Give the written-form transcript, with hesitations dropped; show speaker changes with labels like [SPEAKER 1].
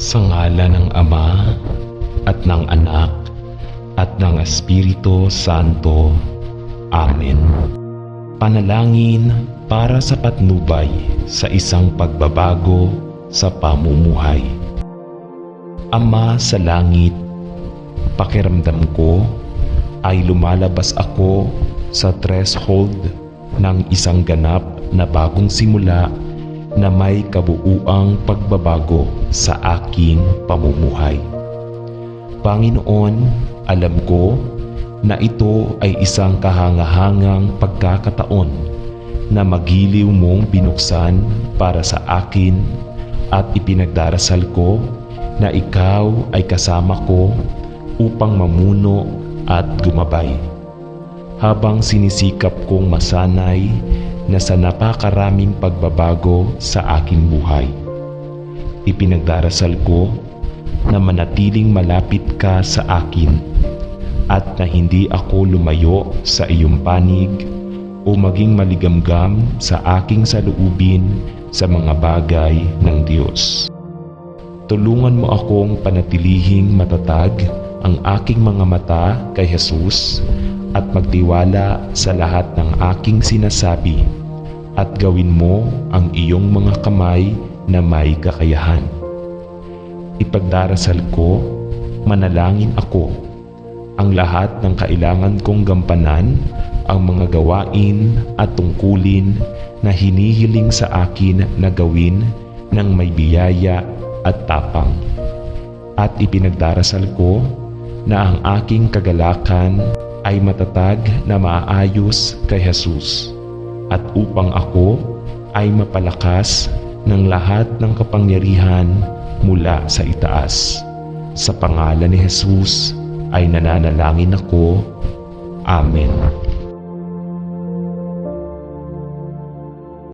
[SPEAKER 1] Sa ngalan ng Ama at ng Anak at ng Espiritu Santo. Amen. Panalangin para sa patnubay sa isang pagbabago sa pamumuhay. Ama sa langit, pakiramdam ko ay lumalabas ako sa threshold ng isang ganap na bagong simula na may kabuuang pagbabago sa aking pamumuhay. Panginoon, alam ko na ito ay isang kahangahangang pagkakataon na magiliw mong binuksan para sa akin at ipinagdarasal ko na ikaw ay kasama ko upang mamuno at gumabay. Habang sinisikap kong masanay na sa napakaraming pagbabago sa aking buhay, ipinagdarasal ko na manatiling malapit ka sa akin at na hindi ako lumayo sa iyong panig o maging maligamgam sa aking saloobin sa mga bagay ng Diyos. Tulungan mo akong panatilihing matatag ang aking mga mata kay Jesus at magtiwala sa lahat ng aking sinasabi at gawin mo ang iyong mga kamay na may kakayahan. Ipagdarasal ko, manalangin ako, ang lahat ng kailangan kong gampanan, ang mga gawain at tungkulin na hinihiling sa akin na gawin ng may biyaya at tapang. At ipinagdarasal ko na ang aking kagalakan ay matatag na maayos kay Jesus at upang ako ay mapalakas ng lahat ng kapangyarihan mula sa itaas. Sa pangalan ni Jesus ay nananalangin ako. Amen.